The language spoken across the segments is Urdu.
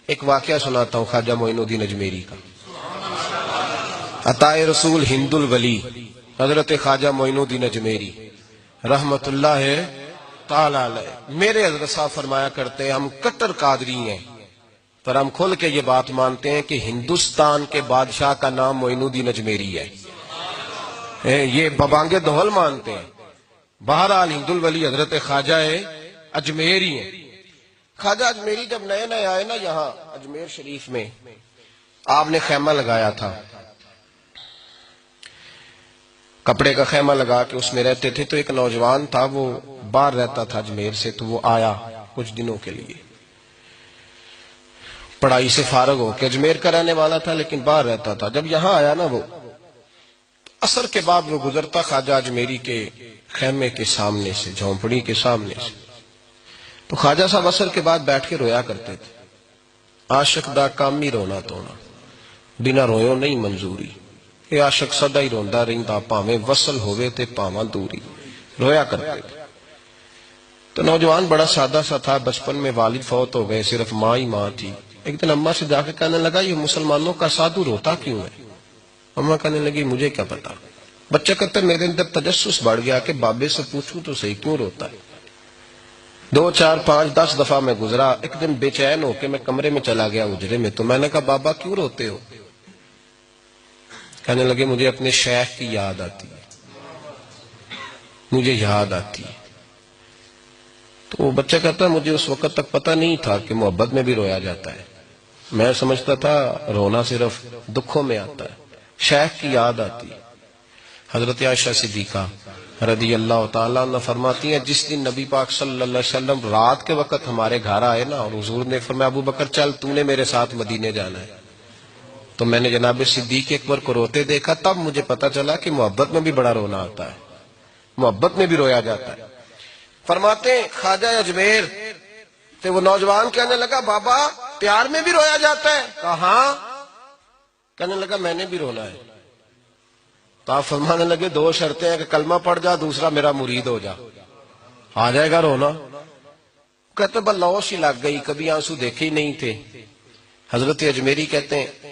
ایک واقعہ سناتا ہوں خواجہ معین الدین اجمیری کا. عطائے رسول ہند الولی حضرت خواجہ معین الدین اجمیری رحمت اللہ تعالی علیہ. میرے حضرت صاحب فرمایا کرتے ہیں ہم کٹر قادری ہیں، پر ہم کھل کے یہ بات مانتے ہیں کہ ہندوستان کے بادشاہ کا نام معین الدین اجمیری ہے. یہ ببانگے دہل مانتے ہیں. بہرحال ہند الولی حضرت خواجہ اجمیری ہیں. خواجہ اجمیری جب نئے نئے آئے نا یہاں اجمیر شریف میں، آپ نے خیمہ لگایا تھا، کپڑے کا خیمہ لگا کے اس میں رہتے تھے. تو ایک نوجوان تھا، وہ باہر رہتا تھا اجمیر سے، تو وہ آیا کچھ دنوں کے لیے، پڑھائی سے فارغ ہو کے. اجمیر کا رہنے والا تھا لیکن باہر رہتا تھا. جب یہاں آیا نا، وہ عصر کے بعد وہ گزرتا خواجہ اجمیری کے خیمے کے سامنے سے، جھونپڑی کے سامنے سے، تو خواجہ صاحب عصر کے بعد بیٹھ کے رویا کرتے تھے. عاشق دا کام ہی رونا تونا، بنا رویوں نہیں منظوری. یہ عاشق سدا ہی روندا رہندا، پاویں وصل ہوئے تے پاواں دوری. رویا کرتے تھے. تو نوجوان بڑا سادہ سا تھا، بچپن میں والد فوت ہو گئے، صرف ماں ہی ماں تھی. ایک دن اماں سے جا کے کہنے لگا یہ مسلمانوں کا سادھو روتا کیوں ہے؟ اماں کہنے لگی مجھے کیا پتا. بچہ کہتا ہے میرے اندر تجسس بڑھ گیا کہ بابے سے پوچھوں تو صحیح کیوں روتا ہے. 2 4 5 10 دفعہ میں گزرا. ایک دن بے چین ہو کے میں کمرے میں چلا گیا اجرے میں. تو میں نے کہا بابا کیوں روتے ہو؟ کہنے لگے مجھے اپنے شیخ کی یاد آتی ہے، مجھے یاد آتی ہے. تو وہ بچہ کہتا ہے مجھے اس وقت تک پتہ نہیں تھا کہ محبت میں بھی رویا جاتا ہے. میں سمجھتا تھا رونا صرف دکھوں میں آتا ہے. شیخ کی یاد آتی ہے. حضرت عائشہ صدیقہ رضی اللہ تعالیٰ عنہ فرماتی ہیں جس دن نبی پاک صلی اللہ علیہ وسلم رات کے وقت ہمارے گھر آئے نا، اور حضور نے فرمایا ابو بکر چل تو نے میرے ساتھ مدینے جانا ہے، تو میں نے جناب صدیق اکبر کو روتے دیکھا. تب مجھے پتا چلا کہ محبت میں بھی بڑا رونا آتا ہے، محبت میں بھی رویا جاتا ہے. فرماتے ہیں خواجہ اجمیر تو وہ نوجوان کہنے لگا بابا پیار میں بھی رویا جاتا ہے؟ کہا ہاں. کہنے لگا میں نے بھی رونا ہے. تو آپ فرمانے لگے 2 شرطیں ہیں کہ کلمہ پڑھ جا، دوسرا میرا مرید ہو جا، آ جائے گا رونا. کہتے بلوش ہی لگ گئی، کبھی آنسو دیکھے ہی نہیں تھے. حضرت اجمیری کہتے ہیں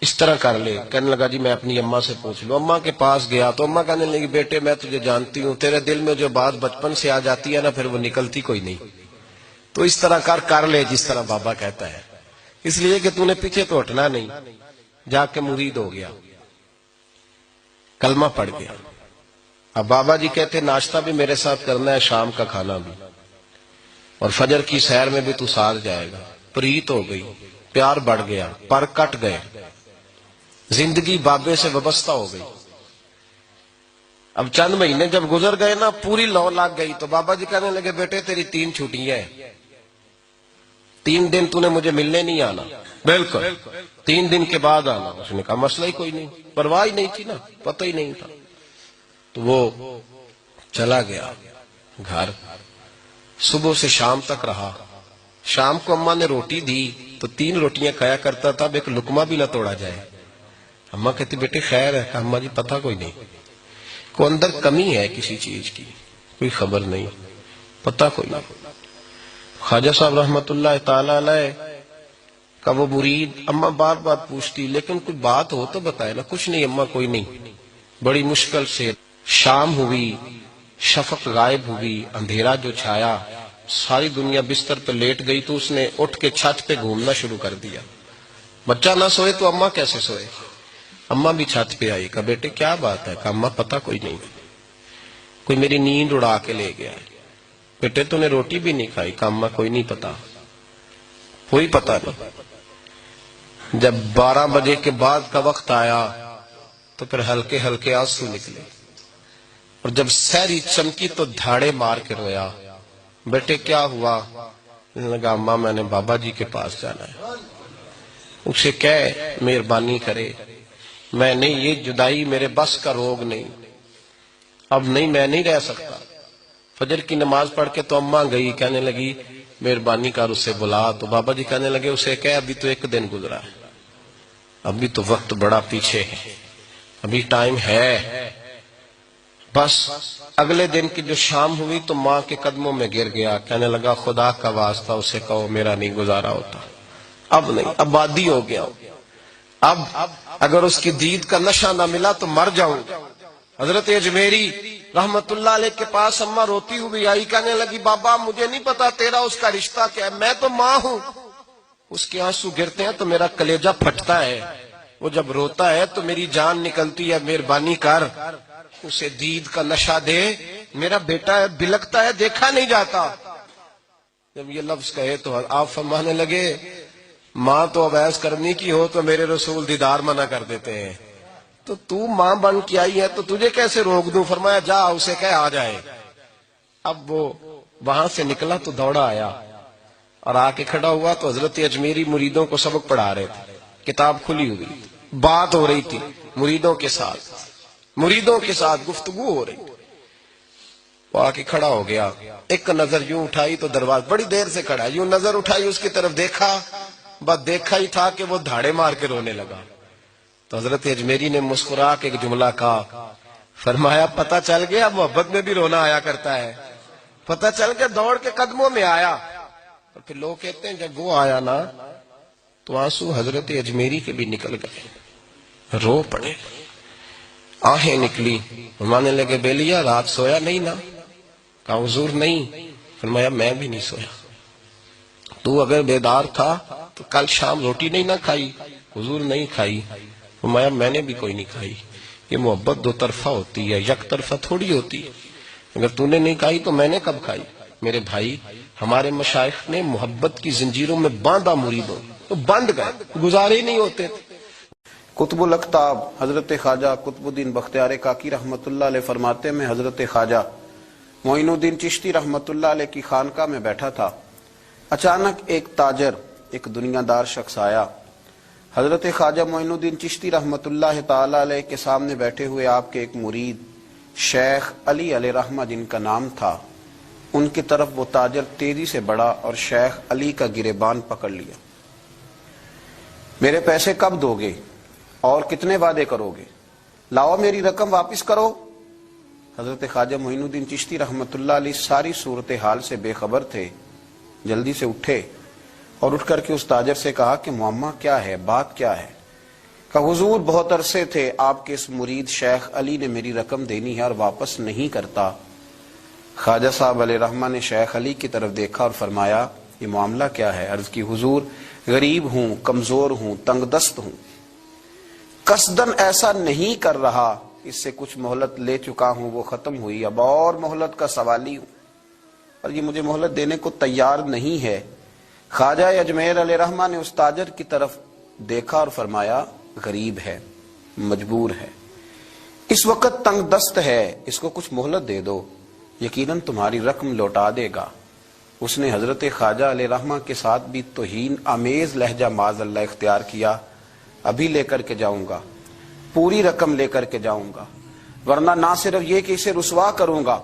اس طرح کر لے. کہنے لگا جی میں اپنی اماں سے پوچھ لوں. اماں کے پاس گیا تو اماں کہنے لگی بیٹے میں تجھے جانتی ہوں، تیرے دل میں جو بات بچپن سے آ جاتی ہے نا پھر وہ نکلتی کوئی نہیں. تو اس طرح کر لے جس طرح بابا کہتا ہے، اس لیے کہ تو نے پیچھے تو ہٹنا نہیں. جا کے مرید ہو گیا، کلمہ پڑھ گیا. اب بابا جی کہتے ناشتہ بھی میرے ساتھ کرنا ہے، شام کا کھانا بھی، اور فجر کی سیر میں بھی تو ساتھ جائے گا. پریت ہو گئی، پیار بڑھ گیا، پر کٹ گئے، زندگی بابے سے وابستہ ہو گئی. اب چند مہینے جب گزر گئے نا پوری لو لگ گئی. تو بابا جی کہنے لگے بیٹے تیری 3 چھٹیاں ہیں، 3 دن تو نے مجھے ملنے نہیں آنا. بالکل 3 دن کے بعد آنا. اس نے کہا مسئلہ ہی کوئی نہیں، پرواہ ہی نہیں تھی نا، پتہ ہی نہیں تھا. تو وہ چلا گیا گھر، صبح سے شام تک رہا. شام کو اماں نے روٹی دی تو 3 روٹیاں کھایا کرتا تھا، اب ایک لقمہ بھی نہ توڑا جائے. اماں کہتی بیٹے خیر ہے؟ کہا اماں جی پتہ کوئی نہیں، کوئی اندر کمی ہے کسی چیز کی، کوئی خبر نہیں، پتہ کوئی نہیں. خواجہ صاحب رحمت اللہ تعالی علیہ کا وہ مرید اماں بار بار پوچھتی لیکن کوئی بات ہو تو بتائے نا. کچھ نہیں اماں کوئی نہیں. بڑی مشکل سے شام ہوئی، شفق غائب ہوئی، اندھیرا جو چھایا، ساری دنیا بستر پہ لیٹ گئی. تو اس نے اٹھ کے چھت پہ گھومنا شروع کر دیا. بچہ نہ سوئے تو اماں کیسے سوئے؟ اماں بھی چھت پہ آئی. کہا بیٹے کیا بات ہے؟ کہا اماں پتہ کوئی نہیں، کوئی میری نیند اڑا کے لے گیا. بیٹے تو نے روٹی بھی نہیں کھائی؟ کہا اماں کوئی نہیں پتا، کوئی پتہ نہیں. جب 12 بجے کے بعد کا وقت آیا تو پھر ہلکے ہلکے آنسو نکلے، اور جب سحری چمکی تو دھاڑے مار کے رویا. بیٹے کیا ہوا؟ لگا اماں میں نے بابا جی کے پاس جانا ہے، اسے کہے مہربانی کرے، میں نہیں، یہ جدائی میرے بس کا روگ نہیں، اب نہیں میں نہیں رہ سکتا. فجر کی نماز پڑھ کے تو اماں گئی، کہنے لگی مہربانی کر اسے بلا. تو بابا جی کہنے لگے اسے کہے ابھی تو 1 دن گزرا ہے، ابھی تو وقت بڑا پیچھے ہے، ابھی ٹائم ہے. بس اگلے دن کی جو شام ہوئی تو ماں کے قدموں میں گر گیا، کہنے لگا خدا کا واسطہ اسے کہو میرا نہیں گزارا ہوتا، اب نہیں، اب عادی ہو گیا، اب اگر اس کی دید کا نشہ نہ ملا تو مر جاؤں۔ حضرت اجمیری رحمت اللہ علیہ کے پاس اماں روتی ہوئی آئی، کہنے لگی بابا مجھے نہیں پتا تیرا اس کا رشتہ کیا ہے، میں تو ماں ہوں۔ اس کے آنسو گرتے ہیں تو میرا کلیجہ پھٹتا ہے، وہ جب روتا ہے تو میری جان نکلتی ہے، مہربانی کر اسے دید کا نشہ دے، میرا بیٹا ہے بلکتا ہے دیکھا نہیں جاتا۔ جب یہ لفظ کہے تو آپ فرمانے لگے ماں تو اب ایس کرنی کی ہو تو میرے رسول دیدار منع کر دیتے ہیں، تو ماں بن کے آئی ہے تو تجھے کیسے روک دوں؟ فرمایا جا اسے کہہ آ جائے۔ اب وہ وہاں سے نکلا تو دوڑا آیا اور آ کے کھڑا ہوا تو حضرت اجمیری مریدوں کو سبق پڑھا رہے تھے، کتاب کھلی ہوئی، بات ہو رہی تھی مریدوں کے ساتھ گفتگو ہو رہی۔ وہ آ کے کھڑا ہو گیا، ایک نظر یوں اٹھائی تو دروازہ، بڑی دیر سے کھڑا، یوں نظر اٹھائی اس کی طرف دیکھا، بس دیکھا ہی تھا کہ وہ دھاڑے مار کے رونے لگا۔ تو حضرت اجمیری نے مسکرا کے ایک جملہ کہا، فرمایا پتہ چل گیا محبت میں بھی رونا آیا کرتا ہے، پتہ چل گیا، دوڑ کے قدموں میں آیا۔ اور پھر لوگ کہتے ہیں جب وہ آیا نا تو آنسو حضرت اجمیری کے بھی نکل گئے، رو پڑے، آہیں نکلی۔ فرمانے لگے بیلیا رات سویا نہیں نا؟ کہا حضور نہیں۔ فرمایا میں بھی نہیں سویا، تو اگر بیدار تھا تو کل شام روٹی نہیں نہ کھائی؟ حضور نہیں کھائی۔ فرمایا میں نے بھی کوئی نہیں کھائی۔ یہ محبت دو طرفہ ہوتی ہے، یک طرفہ تھوڑی ہوتی ہے، اگر تو نے نہیں کھائی تو میں نے کب کھائی؟ میرے بھائی ہمارے مشائخ نے محبت کی زنجیروں میں باندھا مریدوں، تو بند گئے، گزارے ہی نہیں ہوتے تھے۔ قطب الاقطاب حضرت خواجہ قطب الدین بختیار کاکی رحمت اللہ علیہ فرماتے میں حضرت خواجہ معین الدین چشتی رحمت اللہ علیہ کی خانقاہ میں بیٹھا تھا، اچانک ایک تاجر، ایک دنیا دار شخص آیا۔ حضرت خواجہ معین الدین چشتی رحمت اللہ تعالی علیہ کے سامنے بیٹھے ہوئے آپ کے ایک مرید شیخ علی علیہ رحمہ جن کا نام تھا، ان کی طرف وہ تاجر تیزی سے بڑھا اور شیخ علی کا گریبان پکڑ لیا۔ میرے پیسے کب دو گے اور کتنے وعدے کرو گے؟ لاؤ میری رقم واپس کرو۔ حضرت خواجہ معین الدین چشتی رحمت اللہ علیہ ساری صورتحال سے بے خبر تھے، جلدی سے اٹھے اور اٹھ کر کے اس تاجر سے کہا کہ معمہ کیا ہے، بات کیا ہے؟ کہ حضور بہت عرصے تھے آپ کے اس مرید شیخ علی نے میری رقم دینی ہے اور واپس نہیں کرتا۔ خواجہ صاحب علیہ رحمہ نے شیخ علی کی طرف دیکھا اور فرمایا یہ معاملہ کیا ہے؟ عرض کی حضور غریب ہوں، کمزور ہوں، تنگ دست ہوں، قصدن ایسا نہیں کر رہا، اس سے کچھ مہلت لے چکا ہوں، وہ ختم ہوئی، اب اور مہلت کا سوالی ہوں اور یہ مجھے مہلت دینے کو تیار نہیں ہے۔ خواجہ اجمیر علیہ رحمہ نے اس تاجر کی طرف دیکھا اور فرمایا غریب ہے، مجبور ہے، اس وقت تنگ دست ہے، اس کو کچھ مہلت دے دو، یقیناً تمہاری رقم لوٹا دے گا۔ اس نے حضرت خواجہ علیہ رحمہ کے ساتھ بھی توہین آمیز لہجہ معاذ اللہ اختیار کیا، ابھی لے کر کے جاؤں گا، پوری رقم لے کر کے جاؤں گا، ورنہ نہ صرف یہ کہ اسے رسوا کروں گا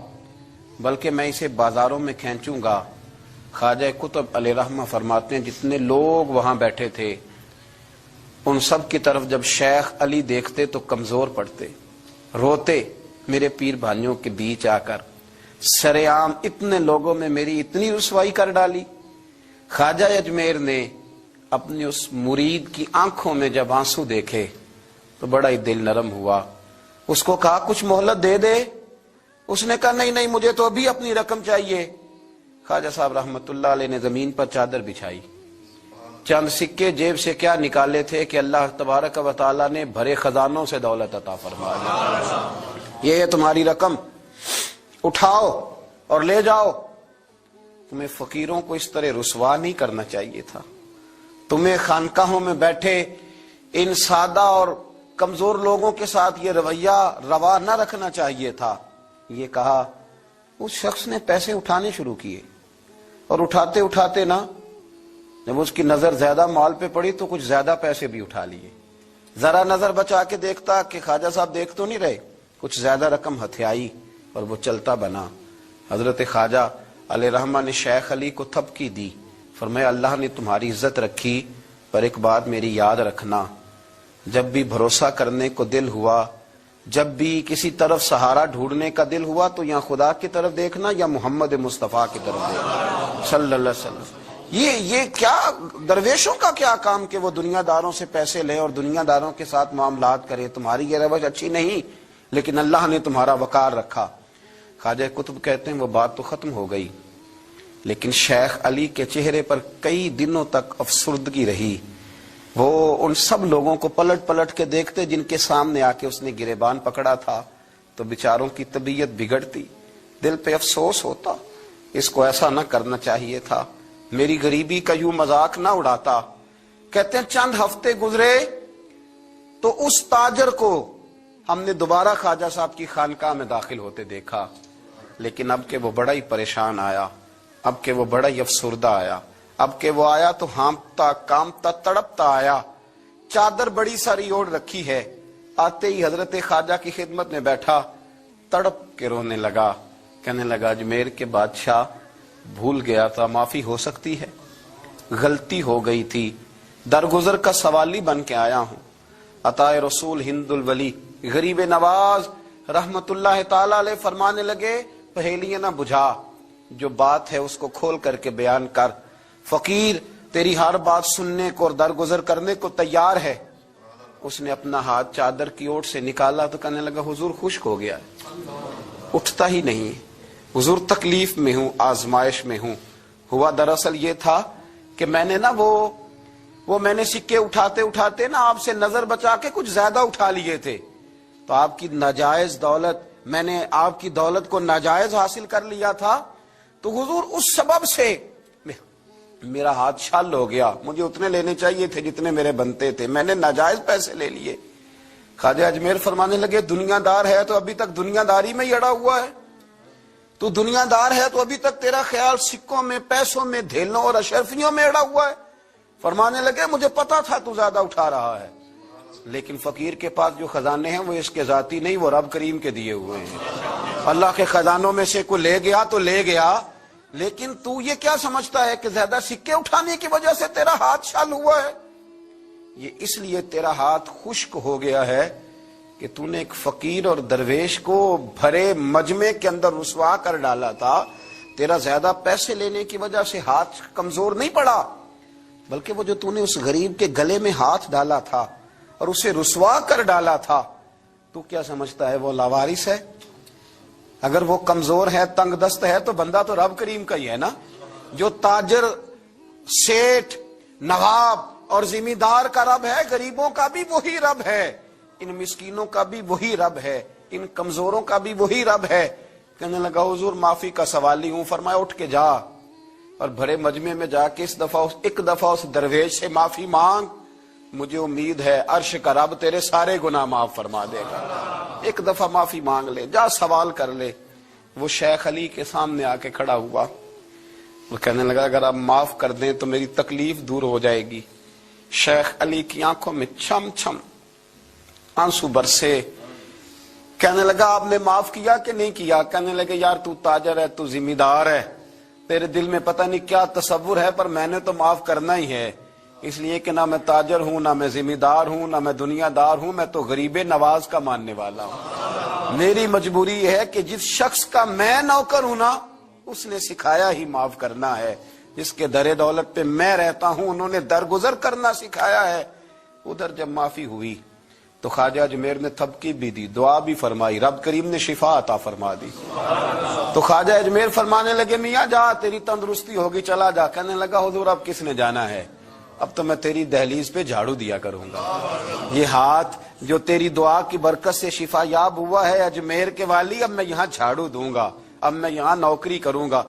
بلکہ میں اسے بازاروں میں کھینچوں گا۔ خواجہ قطب علیہ رحمہ فرماتے ہیں جتنے لوگ وہاں بیٹھے تھے ان سب کی طرف جب شیخ علی دیکھتے تو کمزور پڑتے، روتے، میرے پیر بھائیوں کے بیچ آ کر سرعام اتنے لوگوں میں میری اتنی رسوائی کر ڈالی۔ خواجہ اجمیر نے اپنی اس مرید کی آنکھوں میں جب آنسو دیکھے تو بڑا ہی دل نرم ہوا، اس کو کہا کچھ مہلت دے دے، اس نے کہا نہیں نہیں مجھے تو ابھی اپنی رقم چاہیے۔ خواجہ صاحب رحمت اللہ علیہ نے زمین پر چادر بچھائی، چند سکے جیب سے کیا نکالے تھے کہ اللہ تبارک و تعالیٰ نے بھرے خزانوں سے دولت عطا فرما دی، یہ ہے تمہاری رقم، اٹھاؤ اور لے جاؤ۔ تمہیں فقیروں کو اس طرح رسوا نہیں کرنا چاہیے تھا، تمہیں خانقاہوں میں بیٹھے ان سادہ اور کمزور لوگوں کے ساتھ یہ رویہ روا نہ رکھنا چاہیے تھا۔ یہ کہا اس شخص نے پیسے اٹھانے شروع کیے اور اٹھاتے اٹھاتے نا جب اس کی نظر زیادہ مال پہ پڑی تو کچھ زیادہ پیسے بھی اٹھا لیے، ذرا نظر بچا کے دیکھتا کہ خواجہ صاحب دیکھ تو نہیں رہے، کچھ زیادہ رقم ہتھیائی اور وہ چلتا بنا۔ حضرت خواجہ علیہ رحمہ نے شیخ علی کو تھپکی دی، فرمایا اللہ نے تمہاری عزت رکھی، پر ایک بات میری یاد رکھنا، جب بھی بھروسہ کرنے کو دل ہوا جب بھی کسی طرف سہارا ڈھونڈنے کا دل ہوا تو یا خدا کی طرف دیکھنا یا محمد مصطفیٰ کی طرف دیکھنا صلی اللہ علیہ وسلم۔ یہ کیا درویشوں کا کیا کام کہ وہ دنیا داروں سے پیسے لے اور دنیا داروں کے ساتھ معاملات کرے، تمہاری یہ روش اچھی نہیں، لیکن اللہ نے تمہارا وقار رکھا۔ خواجہ قطب کہتے ہیں وہ بات تو ختم ہو گئی، لیکن شیخ علی کے چہرے پر کئی دنوں تک افسردگی رہی۔ وہ ان سب لوگوں کو پلٹ پلٹ کے دیکھتے جن کے سامنے آ کے اس نے گریبان پکڑا تھا، تو بیچاروں کی طبیعت بگڑتی، دل پہ افسوس ہوتا، اس کو ایسا نہ کرنا چاہیے تھا، میری غریبی کا یوں مذاق نہ اڑاتا۔ کہتے ہیں چند ہفتے گزرے تو اس تاجر کو ہم نے دوبارہ خواجہ صاحب کی خانقاہ میں داخل ہوتے دیکھا، لیکن اب کہ وہ بڑا ہی پریشان آیا، اب کہ وہ بڑا ہی افسردہ آیا، اب کہ وہ آیا تو ہانپتا کامتا تڑپتا آیا، چادر بڑی ساری اوڑھ رکھی ہے، آتے ہی حضرت خواجہ کی خدمت میں بیٹھا، تڑپ کے رونے لگا، کہنے لگا اجمیر کے بادشاہ بھول گیا تھا، معافی ہو سکتی ہے، غلطی ہو گئی تھی، درگزر کا سوالی بن کے آیا ہوں۔ عطائے رسول ہند الولی غریب نواز رحمت اللہ تعالی علیہ فرمانے لگے پہیلیاں نہ بجھا، جو بات ہے اس کو کھول کر کے بیان کر، فقیر تیری ہر بات سننے کو اور درگزر کرنے کو تیار ہے۔ اس نے اپنا ہاتھ چادر کی اوٹ سے نکالا تو کہنے لگا حضور خشک ہو گیا ہے، اٹھتا ہی نہیں، حضور تکلیف میں ہوں، آزمائش میں ہوں۔ ہوا دراصل یہ تھا کہ میں نے نا وہ میں نے سکے اٹھاتے اٹھاتے نا آپ سے نظر بچا کے کچھ زیادہ اٹھا لیے تھے، تو آپ کی ناجائز دولت، میں نے آپ کی دولت کو ناجائز حاصل کر لیا تھا، تو حضور اس سبب سے میرا ہاتھ چھال ہو گیا، مجھے اتنے لینے چاہیے تھے جتنے میرے بنتے تھے، میں نے ناجائز پیسے لے لیے۔ خواجہ اجمیر فرمانے لگے دنیا دار ہے تو ابھی تک دنیا داری میں ہی اڑا ہوا ہے، تو دنیا دار ہے تو ابھی تک تیرا خیال سکوں میں، پیسوں میں، دھیلوں اور اشرفیوں میں اڑا ہوا ہے۔ فرمانے لگے مجھے پتا تھا تو زیادہ اٹھا رہا ہے، لیکن فقیر کے پاس جو خزانے ہیں وہ اس کے ذاتی نہیں، وہ رب کریم کے دیے ہوئے ہیں۔ اللہ کے خزانوں میں سے کوئی لے گیا تو لے گیا، لیکن تو یہ کیا سمجھتا ہے کہ زیادہ سکے اٹھانے کی وجہ سے تیرا ہاتھ چھال ہوا ہے؟ یہ اس لیے تیرا ہاتھ خشک ہو گیا ہے کہ تو نے ایک فقیر اور درویش کو بھرے مجمع کے اندر رسوا کر ڈالا تھا۔ تیرا زیادہ پیسے لینے کی وجہ سے ہاتھ کمزور نہیں پڑا، بلکہ وہ جو تو نے اس غریب کے گلے میں ہاتھ ڈالا تھا اور اسے رسوا کر ڈالا تھا، تو کیا سمجھتا ہے وہ لاوارث ہے؟ اگر وہ کمزور ہے، تنگ دست ہے، تو بندہ تو رب کریم کا ہی ہے نا۔ جو تاجر، سیٹھ، نواب اور ذمہ دار کا رب ہے، غریبوں کا بھی وہی رب ہے، ان مسکینوں کا بھی وہی رب ہے، ان کمزوروں کا بھی وہی رب ہے۔ کہنے لگا حضور معافی کا سوالی ہوں۔ فرمایا اٹھ کے جا اور بھرے مجمع میں جا کے ایک دفعہ اس درویش سے معافی مانگ، مجھے امید ہے عرش کا رب تیرے سارے گناہ معاف فرما دے گا۔ ایک دفعہ معافی مانگ لے، جا سوال کر لے۔ وہ شیخ علی کے سامنے آ کے کھڑا ہوا، وہ کہنے لگا اگر آپ معاف کر دیں تو میری تکلیف دور ہو جائے گی۔ شیخ علی کی آنکھوں میں چھم چھم آنسو برسے، کہنے لگا آپ نے معاف کیا کہ نہیں کیا؟ کہنے لگے یار تو تاجر ہے، تو ذمہ دار ہے، تیرے دل میں پتہ نہیں کیا تصور ہے، پر میں نے تو معاف کرنا ہی ہے، اس لیے کہ نہ میں تاجر ہوں، نہ میں ذمہ دار ہوں، نہ میں دنیا دار ہوں، میں تو غریب نواز کا ماننے والا ہوں۔ میری مجبوری یہ ہے کہ جس شخص کا میں نوکر ہوں نا، اس نے سکھایا ہی معاف کرنا ہے، جس کے در دولت پہ میں رہتا ہوں انہوں نے درگزر کرنا سکھایا ہے۔ ادھر جب معافی ہوئی تو خواجہ اجمیر نے تھپکی بھی دی، دعا بھی فرمائی، رب کریم نے شفا عطا فرما دی۔ تو خواجہ اجمیر فرمانے لگے میاں جا، تیری تندرستی ہوگی، چلا جا۔ کہنے لگا حضور اب کس نے جانا ہے، اب تو میں تیری دہلیز پہ جھاڑو دیا کروں گا۔ یہ ہاتھ جو تیری دعا کی برکت سے شفا یاب ہوا ہے اجمیر کے والی، اب میں یہاں جھاڑو دوں گا، اب میں یہاں نوکری کروں گا۔